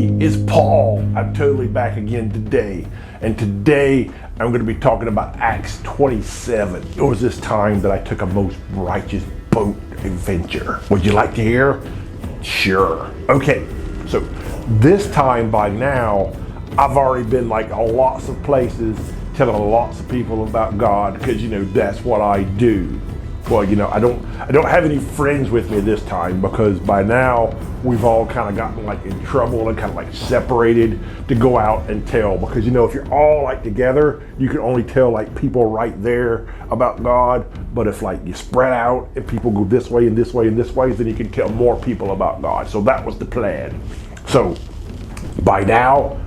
Hey, it's Paul. I'm totally back again today. And today I'm going to be talking about Acts 27. It was this time that I took a most righteous boat adventure. Would you like to hear? Sure. Okay, so this time by now, I've already been like lots of places telling lots of people about God because, that's what I do. Well, I don't have any friends with me this time because by now we've all kind of gotten like in trouble and kind of like separated to go out and tell, because if you're all like together, you can only tell like people right there about God. But if like you spread out and people go this way and this way and this way, then you can tell more people about God. So that was the plan. So by now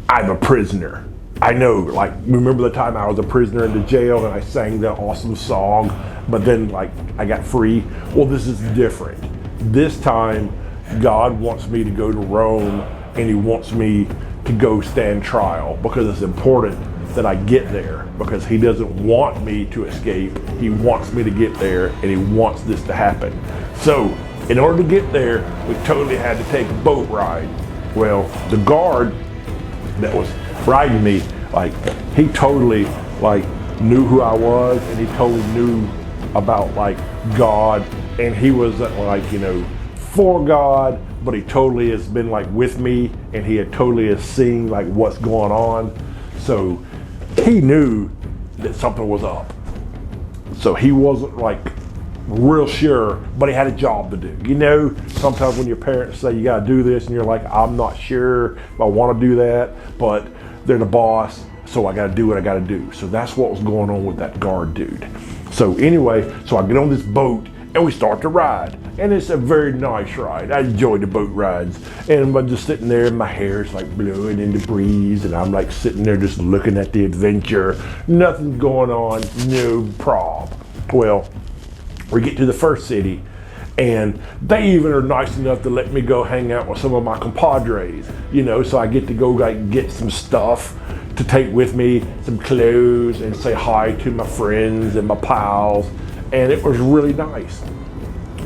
I'm a prisoner. I know, like, remember the time I was a prisoner in the jail and I sang that awesome song, but then like I got free? Well, this is different. This time God wants me to go to Rome and he wants me to go stand trial because it's important that I get there, because he doesn't want me to escape. He wants me to get there and he wants this to happen. So in order to get there, we totally had to take a boat ride. Well, the guard that was riding me, like, he totally like knew who I was, and he totally knew about like God, and he wasn't like for God, but he totally has been like with me, and he had totally has seen like what's going on. So he knew that something was up. So he wasn't like real sure, but he had a job to do. Sometimes when your parents say you got to do this and you're like, I'm not sure if I want to do that, but they're the boss, so I got to do what I got to do. So that's what was going on with that guard dude. So anyway, so I get on this boat and we start to ride, and it's a very nice ride. I enjoy the boat rides, and I'm just sitting there and my hair's like blowing in the breeze, and I'm like sitting there just looking at the adventure. Nothing going on, no problem. Well, we get to the first city, and they even are nice enough to let me go hang out with some of my compadres, so I get to go like get some stuff to take with me, some clothes, and say hi to my friends and my pals, and it was really nice.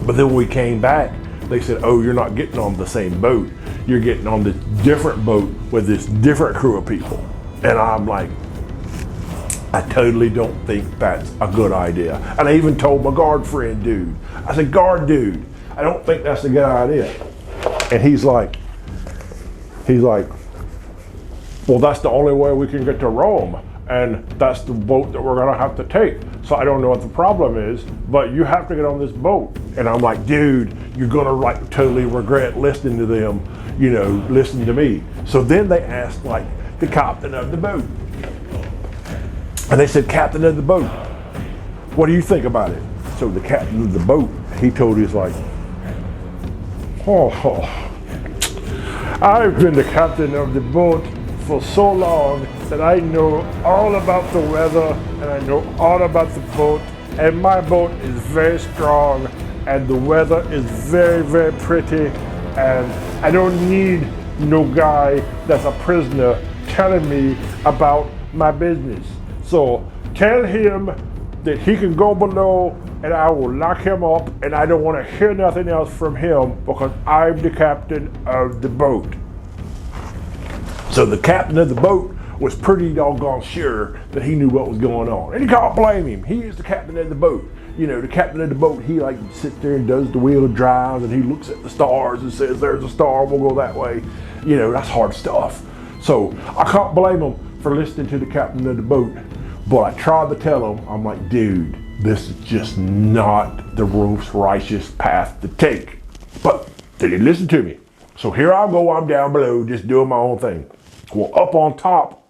But then when we came back, they said, oh, you're not getting on the same boat. You're getting on this different boat with this different crew of people. And I'm like, I totally don't think that's a good idea. And I even told my guard friend dude, I said, guard dude, I don't think that's a good idea. And he's like, well, that's the only way we can get to Rome, and that's the boat that we're gonna have to take. So I don't know what the problem is, but you have to get on this boat. And I'm like, dude, you're gonna like totally regret listening to them, listen to me. So then they asked like the captain of the boat. And they said, captain of the boat, what do you think about it? So the captain of the boat, he told us like, I've been the captain of the boat for so long that I know all about the weather, and I know all about the boat, and my boat is very strong, and the weather is very, very pretty, and I don't need no guy that's a prisoner telling me about my business. So tell him that he can go below and I will lock him up, and I don't want to hear nothing else from him because I'm the captain of the boat. So the captain of the boat was pretty doggone sure that he knew what was going on. And you can't blame him. He is the captain of the boat. The captain of the boat, he like sits there and does the wheel of drive, and he looks at the stars and says, there's a star, we'll go that way. That's hard stuff. So I can't blame him for listening to the captain of the boat. But I tried to tell him, I'm like, dude, this is just not the most righteous path to take. But they didn't listen to me. So here I go, I'm down below just doing my own thing. Well, up on top,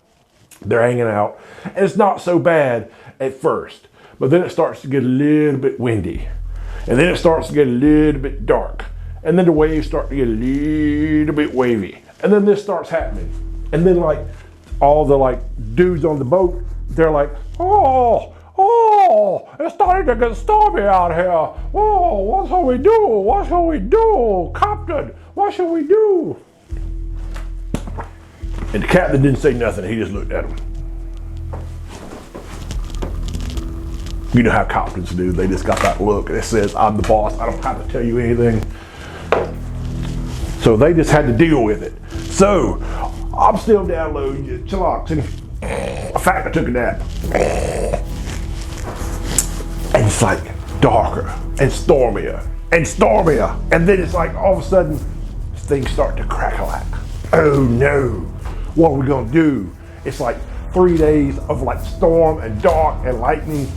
they're hanging out. And it's not so bad at first. But then it starts to get a little bit windy. And then it starts to get a little bit dark. And then the waves start to get a little bit wavy. And then this starts happening. And then like all the like dudes on the boat, they're like, oh, it's starting to get stormy out here. Oh, what shall we do? What shall we do? Captain, what shall we do? And the captain didn't say nothing. He just looked at him. You know how captains do. They just got that look that says, I'm the boss. I don't have to tell you anything. So they just had to deal with it. So I'm still downloading chillax. In fact, I took a nap. And it's like darker and stormier and stormier. And then it's like all of a sudden things start to crackle. Oh no, what are we gonna do? It's like 3 days of like storm and dark and lightning.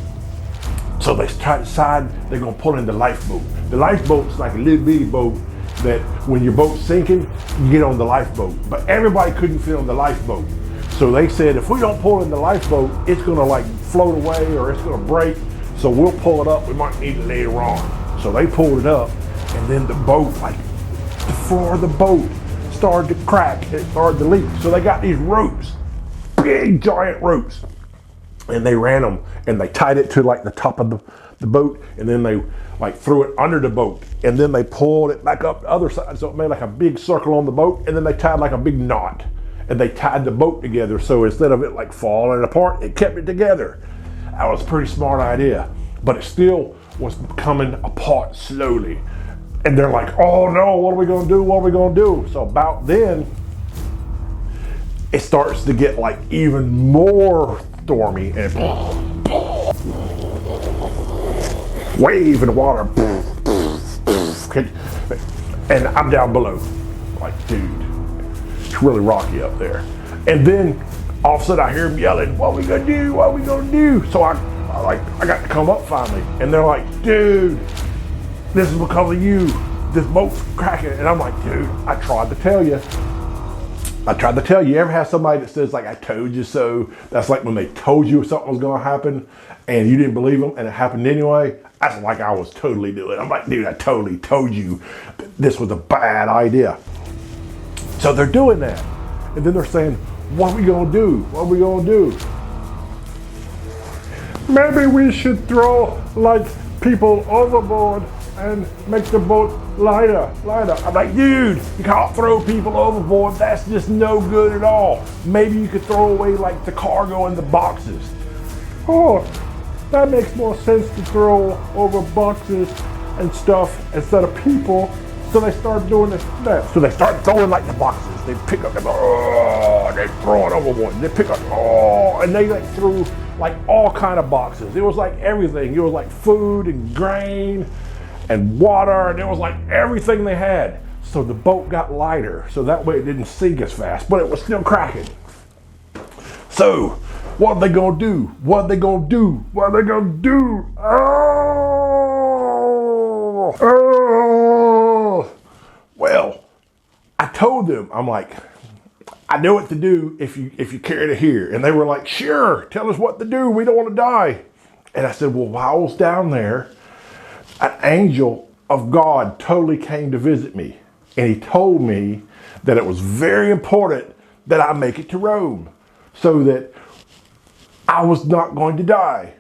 So they try to decide they're gonna pull in the lifeboat. The lifeboat's like a little bitty boat that when your boat's sinking, you get on the lifeboat. But everybody couldn't fit on the lifeboat. So they said, if we don't pull in the lifeboat, it's gonna like float away or it's gonna break. So we'll pull it up, we might need it later on. So they pulled it up, and then the boat, like the floor of the boat started to crack and it started to leak. So they got these ropes, big giant ropes, and they ran them and they tied it to like the top of the boat, and then they like threw it under the boat, and then they pulled it back up the other side, so it made like a big circle on the boat, and then they tied like a big knot, and they tied the boat together, so instead of it like falling apart, it kept it together. That was a pretty smart idea, but it still was coming apart slowly. And they're like, oh no, what are we gonna do? What are we gonna do? So about then, it starts to get like even more stormy, and wave in the water, and I'm down below. Like, dude, it's really rocky up there. And then all of a sudden I hear them yelling, what are we gonna do? What are we gonna do? So I got to come up finally, and they're like, dude, this is because of you. This boat's cracking. And I'm like, dude, I tried to tell you. You ever have somebody that says like, I told you so? That's like when they told you something was gonna happen and you didn't believe them and it happened anyway. That's like I was totally doing it. I'm like, dude, I totally told you this was a bad idea. So they're doing that. And then they're saying, what are we gonna do? What are we gonna do? Maybe we should throw like people overboard and make the boat lighter. I'm like, dude, you can't throw people overboard. That's just no good at all. Maybe you could throw away like the cargo and the boxes. Oh, that makes more sense to throw over boxes and stuff instead of people. So they start doing that. So they start throwing like the boxes. They pick up them, they throw it overboard. They pick up, and they like threw like all kind of boxes. It was like everything. It was like food and grain and water, and it was like everything they had. So the boat got lighter, so that way it didn't sink as fast, but it was still cracking. So what are they gonna do? What are they gonna do? What are they gonna do? Well, I told them, I'm like, I know what to do if you care to hear. And they were like, sure, tell us what to do. We don't want to die. And I said, well, while I was down there, an angel of God totally came to visit me. And he told me that it was very important that I make it to Rome so that I was not going to die.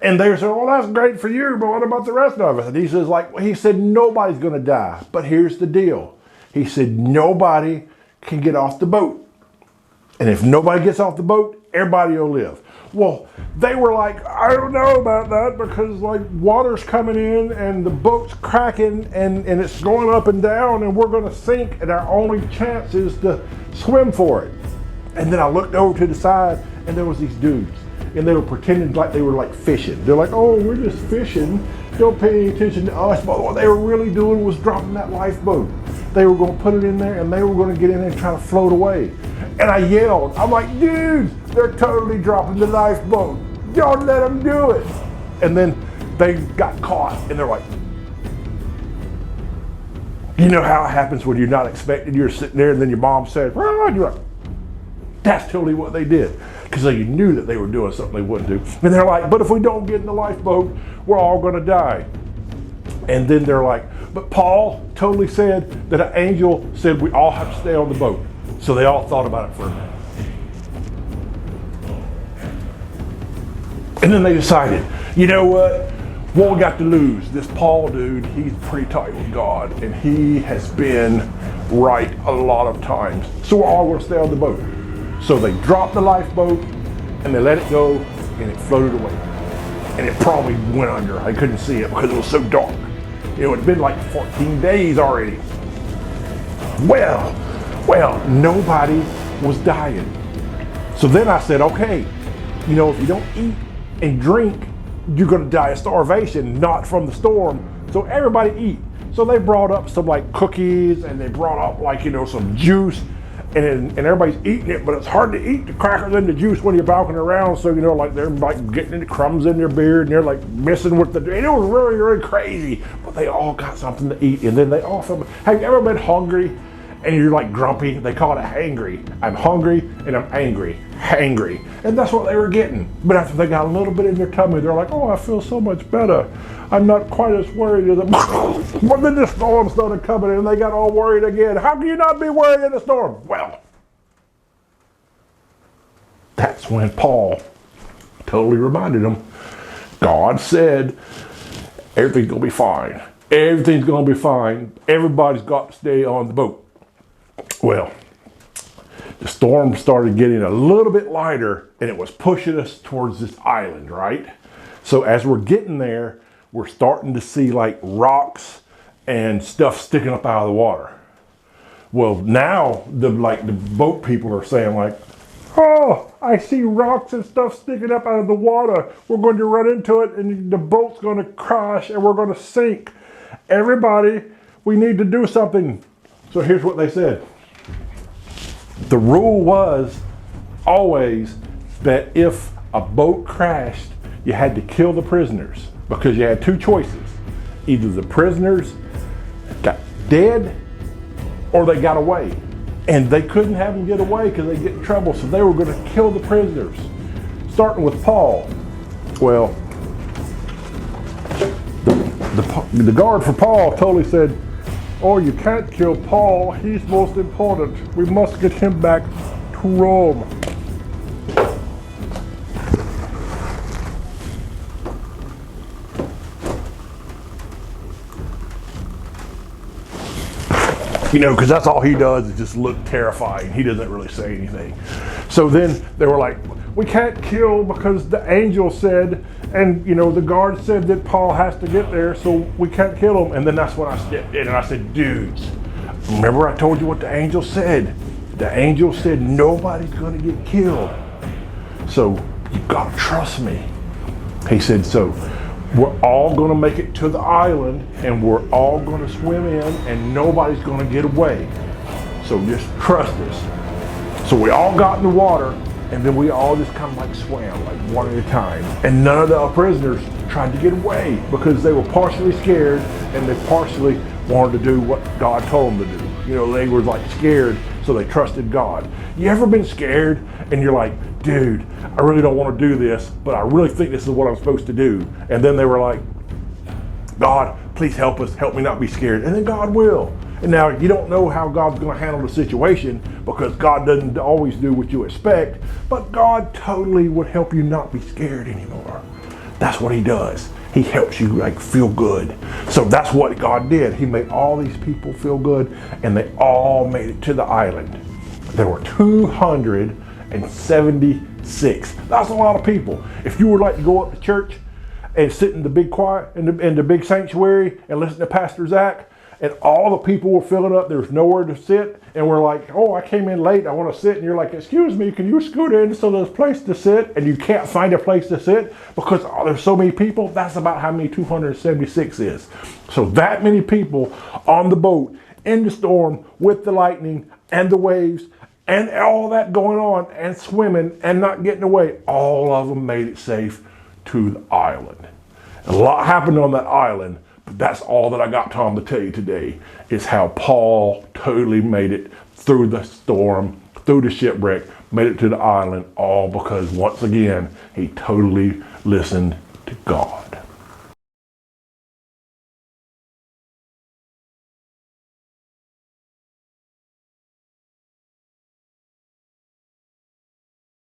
And they said, well, that's great for you, but what about the rest of us? And he said, nobody's going to die. But here's the deal. He said, nobody can get off the boat. And if nobody gets off the boat, everybody will live. Well, they were like, I don't know about that because like water's coming in and the boat's cracking and it's going up and down and we're going to sink and our only chance is to swim for it. And then I looked over to the side and there was these dudes and they were pretending like they were like fishing. They're like, oh, we're just fishing. Don't pay any attention to us. But what they were really doing was dropping that lifeboat. They were going to put it in there and they were going to get in there and try to float away. And I yelled, I'm like, dude, they're totally dropping the lifeboat. Don't let them do it. And then they got caught and they're like, you know how it happens when you're not expecting, you're sitting there and then your mom said, well, and you're like, that's totally what they did. Because they knew that they were doing something they wouldn't do. And they're like, but if we don't get in the lifeboat, we're all going to die. And then they're like, but Paul totally said that an angel said we all have to stay on the boat. So they all thought about it for a minute. And then they decided, you know what? What we got to lose? This Paul dude, he's pretty tight with God. And he has been right a lot of times. So we're all going to stay on the boat. So they dropped the lifeboat and they let it go and it floated away. And it probably went under. I couldn't see it because it was so dark. It had been like 14 days already. Well, nobody was dying. So then I said, okay, if you don't eat and drink, you're gonna die of starvation, not from the storm. So everybody eat. So they brought up some like cookies, and they brought up like, some juice, and everybody's eating it, but it's hard to eat the crackers and the juice when you're walking around. So, like they're like getting the crumbs in their beard, and they're like messing with and it was really, really crazy, but they all got something to eat. And then they all felt, have you ever been hungry and you're like grumpy? They call it a hangry. I'm hungry and I'm angry. Hangry. And that's what they were getting. But after they got a little bit in their tummy, they're like, oh, I feel so much better. I'm not quite as worried as but then the storm started coming and they got all worried again. How can you not be worried in a storm? Well, that's when Paul totally reminded them. God said, everything's going to be fine. Everything's going to be fine. Everybody's got to stay on the boat. Well, the storm started getting a little bit lighter, and it was pushing us towards this island, right? So as we're getting there, we're starting to see like rocks and stuff sticking up out of the water. Well, now the boat people are saying like, oh, I see rocks and stuff sticking up out of the water. We're going to run into it, and the boat's going to crash, and we're going to sink. Everybody, we need to do something. So here's what they said. The rule was always that if a boat crashed, you had to kill the prisoners, because you had two choices. Either the prisoners got dead or they got away. And they couldn't have them get away because they'd get in trouble, so they were going to kill the prisoners, starting with Paul. Well, the guard for Paul totally said, oh, you can't kill Paul. He's most important. We must get him back to Rome. Because that's all he does is just look terrifying. He doesn't really say anything. So then they were like, we can't kill because the angel said, and the guard said that Paul has to get there, so we can't kill him. And then that's when I stepped in and I said, dudes, remember I told you what the angel said? The angel said nobody's going to get killed. So you got to trust me. He said, so we're all going to make it to the island, and we're all going to swim in, and nobody's going to get away. So just trust us. So we all got in the water, and then we all just kind of like swam, like one at a time. And none of the prisoners tried to get away because they were partially scared, and they partially wanted to do what God told them to do. They were like scared, so they trusted God. You ever been scared and you're like, dude, I really don't want to do this, but I really think this is what I'm supposed to do. And then they were like, God, please help us, help me not be scared. And then God will. And now you don't know how God's going to handle the situation, because God doesn't always do what you expect, but God totally would help you not be scared anymore. That's what he does. He helps you feel good. So that's what God did. He made all these people feel good, and they all made it to the island. There were 276. That's a lot of people. If you would like to go up to church and sit in the big choir, in the big sanctuary, and listen to Pastor Zach, and all the people were filling up, there's nowhere to sit, and we're like, oh, I came in late, I want to sit, and you're like, excuse me, can you scoot in so there's a place to sit? And you can't find a place to sit because there's so many people. That's about how many 276 is. So that many people on the boat, in the storm, with the lightning and the waves, and all that going on, and swimming and not getting away, all of them made it safe to the island. A lot happened on that island. That's all that I got time to tell you today, is how Paul totally made it through the storm, through the shipwreck, made it to the island, all because, once again, he totally listened to God.